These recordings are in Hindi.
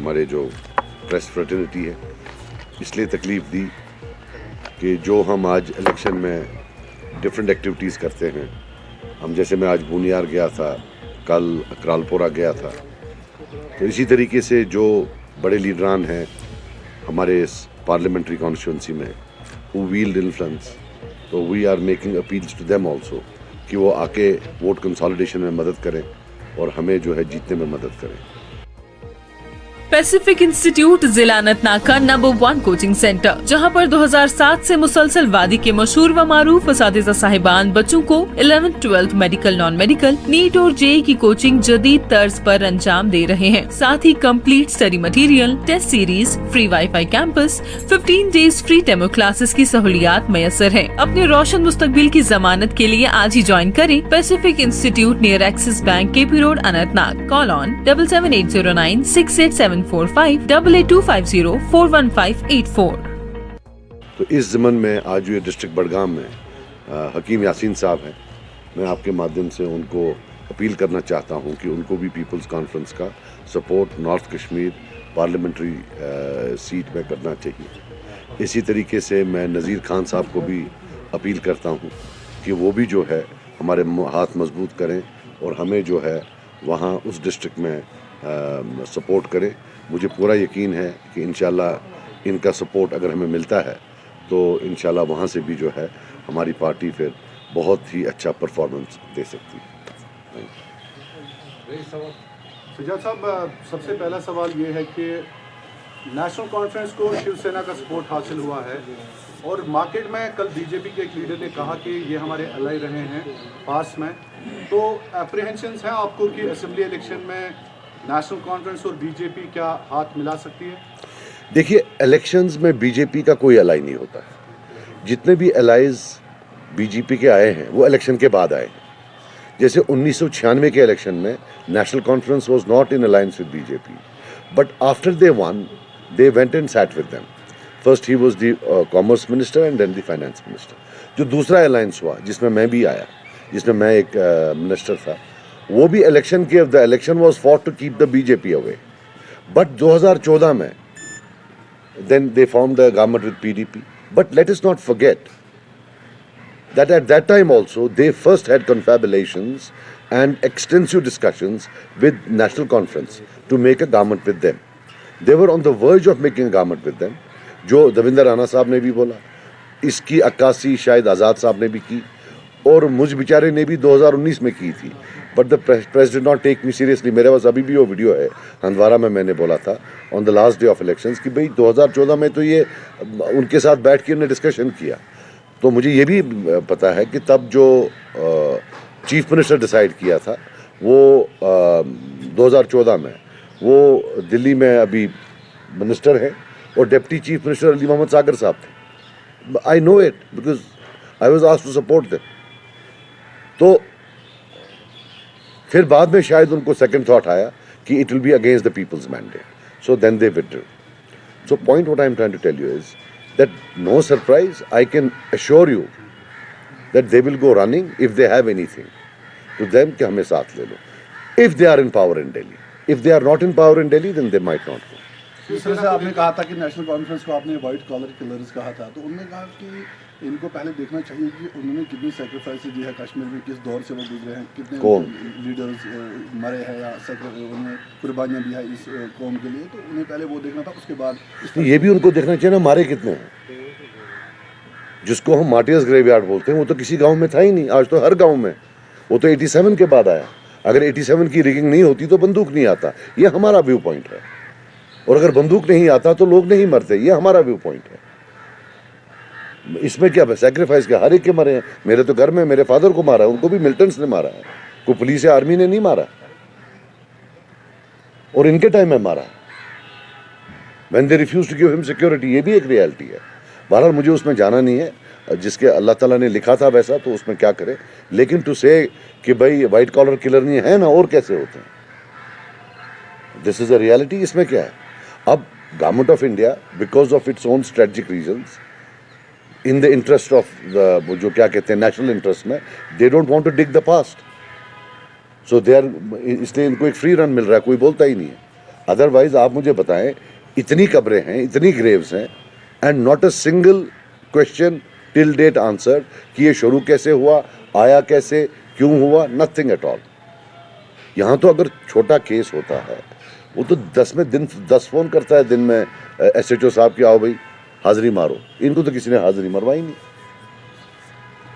हमारे जो प्रेस फ्रेटर्निटी है, इसलिए तकलीफ़ दी कि जो हम आज इलेक्शन में डिफरेंट एक्टिविटीज़ करते हैं, हम जैसे मैं आज बुनियार गया था, कल अकरालपुरा गया था, तो इसी तरीके से जो बड़े लीडरान हैं हमारे इस पार्लियामेंट्री कॉन्स्टिट्यूंसी में हु वील्ड इन्फ्लुएंस, तो we are making appeals to them also कि वो आके वोट कंसोलिडेशन में मदद करें और हमें जो है जीतने में मदद करें। पैसिफिक इंस्टीट्यूट जिला अनंतनाग का नंबर 1 कोचिंग सेंटर, जहां पर 2007 से मुसलसल वादी के मशहूर व मारूफ असातिज़ा साहिबान बच्चों को 11th 12th medical, non medical, NEET और जेईई की कोचिंग जदीद तर्ज पर अंजाम दे रहे हैं। साथ ही complete study material, test series, free wifi campus, 15 days free demo classes की सहूलियात मैसर है। अपने रोशन मुस्तकबिल की जमानत के लिए आज ही ज्वाइन करें Pacific institute near axis bank, KP road, Anantnag. Call on 7780968745 8825041584। तो इस ज़मन में आज ये डिस्ट्रिक्ट बडगाम में हकीम यासीन साहब हैं, मैं आपके माध्यम से उनको अपील करना चाहता हूं कि उनको भी पीपल्स कॉन्फ्रेंस का support north Kashmir parliamentary seat में करना चाहिए। इसी तरीके से मैं नज़ीर खान साहब को भी अपील करता हूं कि वो भी जो है हमारे हाथ मजबूत करें और हमें जो है वहाँ उस डिस्ट्रिक्ट में सपोर्ट करें। मुझे पूरा यकीन है कि इंशाल्लाह इनका सपोर्ट अगर हमें मिलता है तो इंशाल्लाह वहाँ से भी जो है हमारी पार्टी फिर बहुत ही अच्छा परफॉर्मेंस दे सकती है। सुजात साहब, सबसे पहला सवाल ये है कि नेशनल कॉन्फ्रेंस को शिवसेना का सपोर्ट हासिल हुआ है और मार्केट में कल बीजेपी के एक लीडर ने कहा कि ये हमारे एलाई रहे हैं पास में, तो एप्रीहेंशंस हैं आपको कि असेंबली इलेक्शन में नेशनल कॉन्फ्रेंस और बीजेपी क्या हाथ मिला सकती है? देखिए, इलेक्शंस में बीजेपी का कोई अलाई नहीं होता है। जितने भी अलाइज बीजेपी के आए हैं वो इलेक्शन के बाद आए हैं। जैसे 1996 के इलेक्शन में National Conference was not in alliance with BJP, but after they won they went and sat with them. First he was the commerce minister and then the finance minister. जो दूसरा अलायंस हुआ जिसमें मैं भी आया, जिसमें मैं एक मिनिस्टर था, वो भी इलेक्शन के the election was fought to keep the BJP away, but 2014 में then they formed a government with PDP. But let us not forget that at that time also they first had confabulations and extensive discussions with National Conference to make a government with them. They were on the verge of making a government with them. जो दविंदर राणा साहब ने भी बोला, इसकी अक्कासी शायद आज़ाद साहब ने भी की और मुझ बेचारे ने भी 2019 में की थी, but the press did not take me seriously. मेरे पास अभी भी वो वीडियो है, हंदवारा में मैंने बोला था on the last day of elections कि भाई 2014 में तो ये उनके साथ बैठ के हमने डिस्कशन किया। तो मुझे ये भी पता है कि तब जो चीफ मिनिस्टर डिसाइड किया था वो 2014 में वो दिल्ली में अभी मिनिस्टर है और deputy chief minister Ali Mohammad Sagar साहब थे। I know it because I was asked to support them. तो फिर बाद में शायद उनको सेकंड थॉट आया कि it will be against the people's mandate, so then they withdrew. So point what I am trying to tell you is that no surprise, I can assure you that they will go running if they have anything to them कि हमें साथ ले लो, if they are in power in Delhi. If they are not in power in Delhi then they might not go. जैसे आपने कहा था कि नेशनल कॉन्फ्रेंस को आपने व्हाइट कॉलर किलर्स कहा था, तो उन्होंने कहा कि इनको पहले देखना चाहिए कि उन्होंने कितनी सेक्रीफाइस दी है कश्मीर में, किस दौर से वो गुजरे हैं, कितने लीडर्स मरे हैं या उन्होंने कुर्बानियाँ दी है इस कौम के लिए, तो उन्हें पहले वो देखना था। उसके बाद ये भी उनको देखना चाहिए ना मारे कितने हैं। जिसको हम मार्टियर्स ग्रेवयार्ड बोलते हैं वो तो किसी गाँव में था ही नहीं, आज तो हर गाँव में। वो तो 87 के बाद आया। अगर 87 की रिगिंग नहीं होती तो बंदूक नहीं आता, ये हमारा व्यू पॉइंट है। और अगर बंदूक नहीं आता तो लोग नहीं मरते, ये हमारा व्यू पॉइंट है। इसमें क्या सैक्रिफाइस क्या, हर एक के मरे हैं। मेरे तो घर में मेरे फादर को मारा है, उनको भी मिलिटेंट्स ने मारा है, कोई पुलिस या आर्मी ने नहीं मारा, और इनके टाइम में मारा when they refuse to give him security. ये भी एक रियलिटी है। बहरहाल मुझे उसमें जाना नहीं है, जिसके अल्लाह ताला ने लिखा था वैसा तो उसमें क्या करे, लेकिन टू से कि भाई वाइट कॉलर किलर नहीं है ना, और कैसे होते हैं, दिस इज अ रियलिटी। इसमें क्या है, अब government of India because of its own strategic reasons, in the interest of the जो क्या कहते हैं नेशनल इंटरेस्ट में, they don't want to dig the past, so they are, इसलिए इनको एक फ्री रन मिल रहा है, कोई बोलता ही नहीं है। अदरवाइज आप मुझे बताएं, इतनी कब्रें हैं, इतनी ग्रेव्स हैं, and not a single question till date answer कि ये शुरू कैसे हुआ, आया कैसे, क्यों हुआ, नथिंग एट ऑल। यहाँ तो अगर छोटा केस होता है वो तो 10 फ़ोन करता है दिन में SHO साहब की, आओ भाई हाजिरी मारो। इनको तो किसी ने हाजिरी मरवाई नहीं।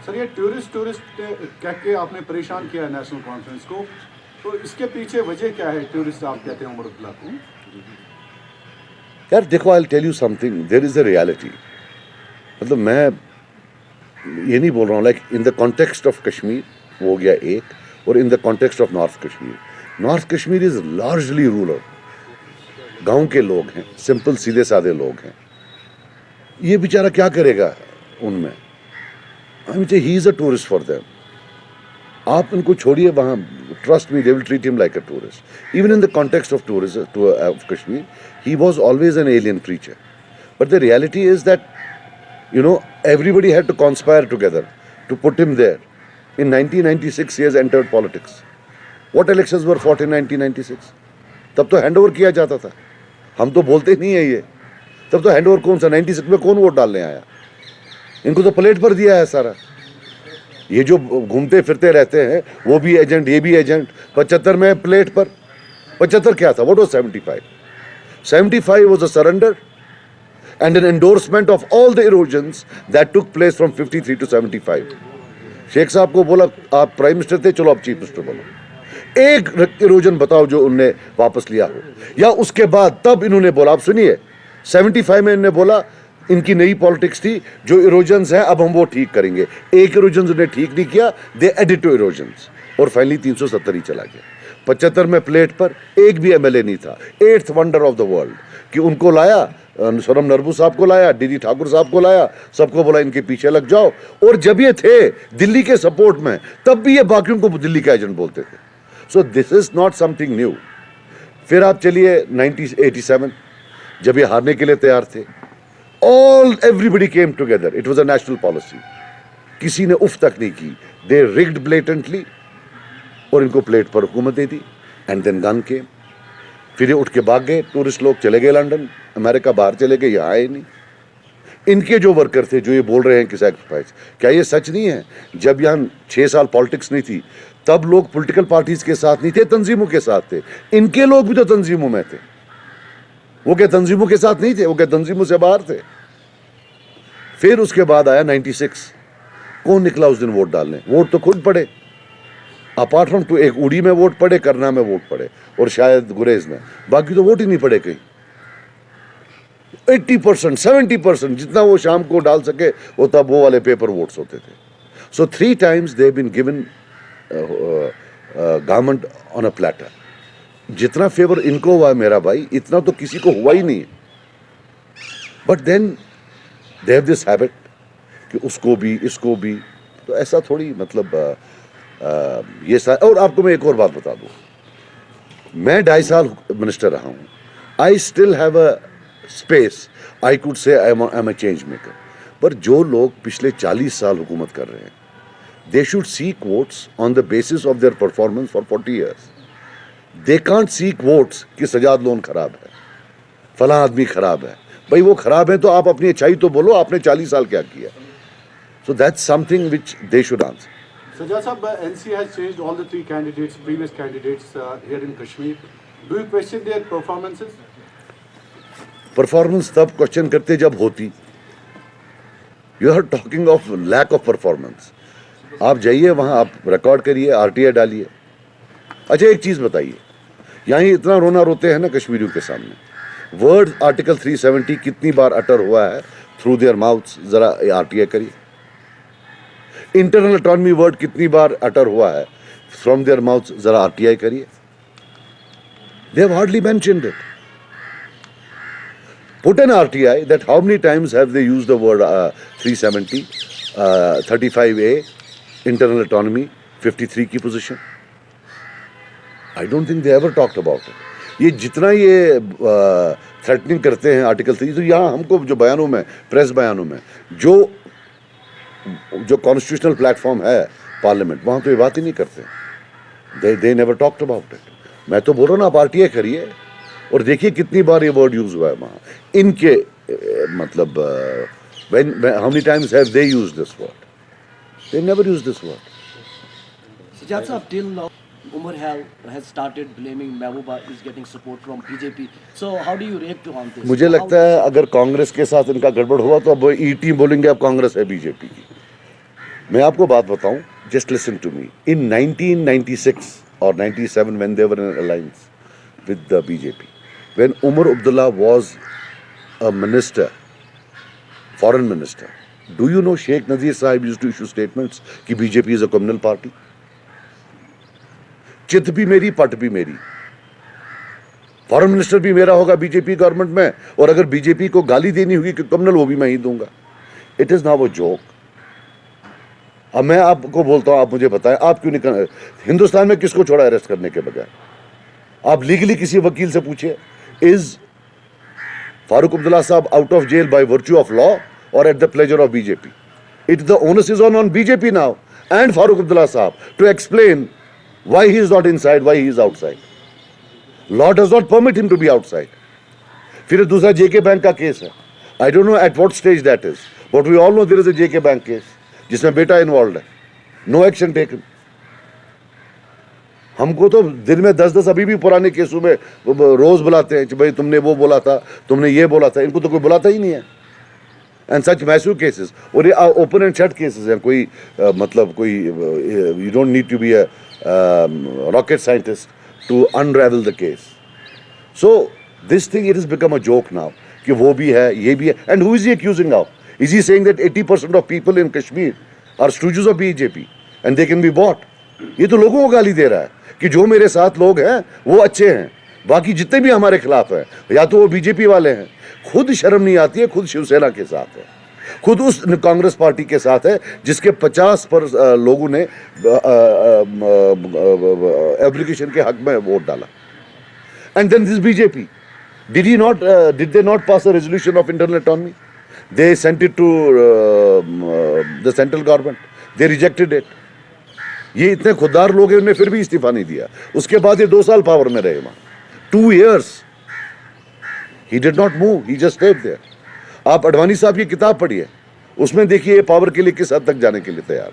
सर ये टूरिस्ट कह के आपने परेशान किया है नेशनल कॉन्फ्रेंस को, तो इसके पीछे वजह क्या है? टूरिस्ट आप कहते हैं उमर अब्दुल्ला को। यार देखो, I will tell you something, there is a reality. मतलब मैं ये नहीं बोल रहा हूँ like in the context of Kashmir वो हो गया एक, और in the context of north Kashmir is largely rural. गांव के लोग हैं, सिंपल सीधे साधे लोग हैं। ये बेचारा क्या करेगा उनमें? I mean he is a tourist for them. आप इनको छोड़िए वहाँ, trust me, they will treat him like a tourist. Even in the context of tourism of Kashmir, he was always an alien creature. But the reality is that everybody had to conspire together to put him there. In 1996 he has entered politics. What elections were fought in 1996? तब तो हैंडओवर किया जाता था। हम तो बोलते नहीं है ये। तब तो हैंडओवर कौन सा, 96 में कौन वोट डालने आया? इनको तो प्लेट पर दिया है सारा। ये जो घूमते फिरते रहते हैं वो भी एजेंट, ये भी एजेंट। 75 में प्लेट पर। 75 क्या था? What was 75? 75 was a surrender and an endorsement of all the erosions that took place from 53 to 75. Sheikh साहब को बोला आप प्राइम मिनिस्टर थे, चलो आप चीफ मिनिस्टर बनो। एक इरोजन बताओ जो उनने वापस लिया हो, या उसके बाद तब इन्होंने बोला, आप सुनिए, 75 में इन्होंने बोला इनकी नई पॉलिटिक्स थी, जो इरोजन्स हैं अब हम वो ठीक करेंगे। एक इरोजन उन्होंने ठीक नहीं किया, दे एडिड टू इरोजन्स, और फाइनली 370 ही चला गया। 75 में प्लेट पर एक भी MLA नहीं था। 8th wonder of the world कि उनको लाया, सोनम नरबू साहब को लाया, DD ठाकुर साहब को लाया, सबको बोला इनके पीछे लग जाओ। और जब ये थे दिल्ली के सपोर्ट में, तब भी ये बाकियों को दिल्ली का एजेंट बोलते थे। So this is not something new. फिर आप चलिए 1987, जब ये हारने के लिए तैयार थे, everybody came together, it was a national policy. किसी ने उफ तक नहीं की। दे रिग्ड ब्लेटेंटली और इनको प्लेट पर हुकूमत दे दी, एंड देन गन केम। फिर ये उठ के भाग गए, टूरिस्ट लोग चले गए लंदन, अमेरिका, बाहर चले गए, यहाँ आए नहीं। इनके जो वर्कर थे जो ये बोल रहे हैं कि सैक्रिफाइस, क्या ये सच नहीं है? जब यहाँ 6 साल पॉलिटिक्स नहीं थी, तब लोग पॉलिटिकल पार्टीज के साथ नहीं थे, तंजीमों के साथ थे। इनके लोग भी तो तंजीमों में थे। वो क्या तंजीमों के साथ नहीं थे? वो क्या तंजीमों से बाहर थे? फिर उसके बाद आया 96। कौन निकला उस दिन वोट डालने? वोट तो खुद पड़े। अपार्ट फ्रॉम टू, एक उड़ी में वोट पड़े, करना में वोट पड़े, और शायद गुरेज में, बाकी तो वोट ही नहीं पड़े कहीं। 80%, 70% जितना वो शाम को डाल सके वो तब वो वाले पेपर वोट्स होते थे। So 3 times they been given government on a platter. जितना फेवर इनको हुआ है मेरा भाई, इतना तो किसी को हुआ ही नहीं है। But then they have this habit कि उसको भी इसको भी, तो ऐसा थोड़ी, मतलब ये और आपको मैं एक और बात बता दूं, मैं 2.5 साल मिनिस्टर रहा हूं। I still have a space, I could say I am a change maker. पर जो लोग पिछले 40 साल हुकूमत कर रहे हैं, they should seek votes on the basis of their performance for 40 years। They can't seek votes कि सजाद लोन खराब है, फला आदमी खराब है। भाई वो खराब है तो आप अपनी अच्छाई तो बोलो, आपने 40 साल क्या किया। So that's something which they should answer. Sajjad Sahab, NC has changed all the 3 candidates, previous candidates here in Kashmir. Do you question their performances? Performance तब क्वेश्चन करते जब होती। You are talking of lack of performance. आप जाइए वहाँ, आप रिकॉर्ड करिए, RTI डालिए। अच्छा एक चीज़ बताइए, यहाँ इतना रोना रोते हैं ना कश्मीरियों के सामने, वर्ड आर्टिकल 370 कितनी बार अटर हुआ है थ्रू देयर माउथ्स, जरा RTI करिए। इंटरनल ऑटोनॉमी वर्ड कितनी बार अटर हुआ है फ्रॉम देयर माउथ्स, जरा RTI करिए। They have hardly mentioned it. Put an RTI that how many times have they used the word 370, 35A, internal autonomy, 53 की position? I don't think they ever talked about it. ये जितना ये थ्रेटनिंग करते हैं आर्टिकल 3, तो यहाँ हमको जो बयानों में, प्रेस बयानों में, जो कॉन्स्टिट्यूशनल प्लेटफॉर्म है पार्लियामेंट, वहाँ तो ये बात ही नहीं करते। They never talked about it. मैं तो बोल रहा हूँ ना, आप RTI करिए, और देखिए कितनी बार ये वर्ड यूज हुआ है वहाँ इनके मतलब how many times have they used this word? They never used this word. Sajjad Sahab, till now, Umar has started blaming Mehbooba is getting support from BJP. So how do you react to on this? मुझे लगता है अगर कांग्रेस के साथ इनका गड़बड़ हुआ तो अब ई टीम बोलेंगे अब कांग्रेस है बीजेपी की। मैं आपको बात बताऊं, just listen to me. In 1996 or 97 when they were in an alliance with the BJP, when Umar Abdullah was a minister, foreign minister, do you know Sheikh Nazir Sahib used to issue statements कि BJP is a communal party? चित भी मेरी पट भी मेरी, फॉरेन मिनिस्टर भी मेरा होगा बीजेपी गवर्नमेंट में, और अगर बीजेपी को गाली देनी होगी कि कम्युनल वो भी मैं ही दूंगा। It is now a joke. अब मैं आपको बोलता हूं, आप मुझे बताएं आप क्यों नहीं हिंदुस्तान में किसको छोड़ा अरेस्ट करने के बगैर? आप लीगली किसी वकील से पूछिए, इज फारूक अब्दुल्ला साहब out of jail by virtue of law और at the pleasure of BJP? It the onus is on BJP now and Farooq Abdullah साहब to explain why he is not inside, why he is outside. Law does not permit him to be outside. फिर दूसरा JK बैंक का केस है। I don't know at what stage that is, but we all know there is a JK bank case जिसमें बेटा इन्वॉल्व है। No action taken. हमको तो दिन में 10-10 अभी भी पुराने केसों में रोज बुलाते हैं कि भाई तुमने वो बोला था, तुमने ये बोला था। इनको तो कोई बुलाता ही नहीं है। एंड सच मैसिव केसेस, और ये ओपन एंड शट केसेस हैं। कोई मतलब कोई you don't need to be a rocket scientist to unravel the case. So this thing, it has become a joke now कि वो भी है, ये भी है. And who is he accusing of? Is he saying that 80% of people in Kashmir are stooges of BJP and they can be bought? ये तो लोगों को गाली दे रहा है कि जो मेरे साथ लोग हैं वो अच्छे हैं, बाकी जितने भी हमारे खिलाफ हैं या तो वो बीजेपी वाले हैं। खुद शर्म नहीं आती है, खुद शिवसेना के साथ है, खुद उस कांग्रेस पार्टी के साथ है जिसके 50 लोगों ने एप्लीकेशन के हक में वोट डाला। And then this BJP, did they not pass a resolution of internal autonomy? They sent it to the central government, they rejected it. ये इतने खुददार लोग हैं, उन्होंने फिर भी इस्तीफा नहीं दिया। उसके बाद ये 2 साल पावर में रहे वहां, 2 years he did not move, he just stayed there. आप अडवाणी साहब की किताब पढ़िए, उसमें देखिए ये पावर के लिए किस हद तक जाने के लिए तैयार।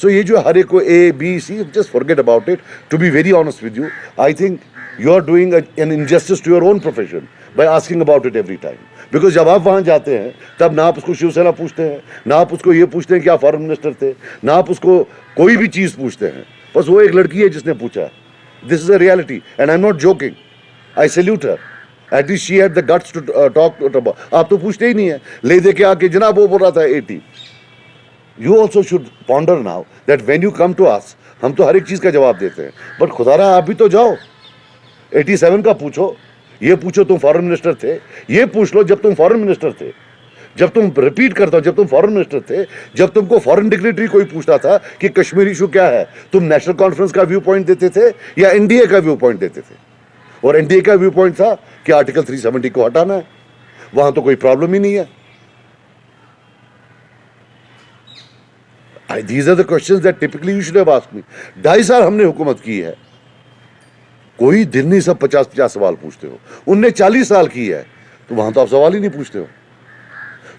सो ये जो हर एक को A, B, C, just forget about it. To be very honest with you, I think you are doing an injustice to your own profession by asking about it every time. Because जब आप वहां जाते हैं तब ना आप उसको शिवसेना पूछते हैं, ना आप उसको ये पूछते हैं कि आप फॉरेन मिनिस्टर थे, ना आप उसको कोई भी चीज़ पूछते हैं। बस वो एक लड़की है जिसने पूछा। This is a reality and I am not joking, I salute her. At least she had the guts to talk about. आप तो पूछते ही नहीं है, ले दे के आके जनाब वो बोल रहा था 80। You also should ponder now that when you come to us, हम तो हर एक चीज का जवाब देते हैं, बट खुदारा आप भी तो जाओ 87 का पूछो, ये पूछो तुम फॉरेन मिनिस्टर थे, ये पूछ लो जब तुम फॉरेन मिनिस्टर थे, जब तुम रिपीट करता हूं जब तुम फॉरेन मिनिस्टर थे, जब तुमको फॉरेन डिग्नेटरी कोई पूछता था कि कश्मीर इशू क्या है, तुम नेशनल कॉन्फ्रेंस का व्यू पॉइंट देते थे या एनडीए का व्यू पॉइंट देते थे? और एनडीए का व्यू पॉइंट था कि आर्टिकल 370 को हटाना है, वहां तो कोई प्रॉब्लम ही नहीं है। These are the questions that typically you should have asked me. 2.5 साल हमने हुकूमत की है, कोई दिन नहीं सब 50-50 सवाल पूछते हो। उनने 40 साल की है, तो वहां तो आप सवाल ही नहीं पूछते हो।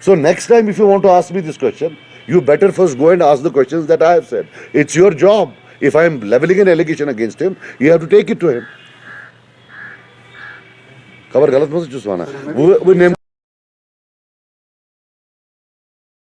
So next time if you want to ask me this question, you better first go and ask the questions that I have said. It's your job. If I am leveling an allegation against him, you have to take it to him. खबर गलत मत चुसवाना, वो नेम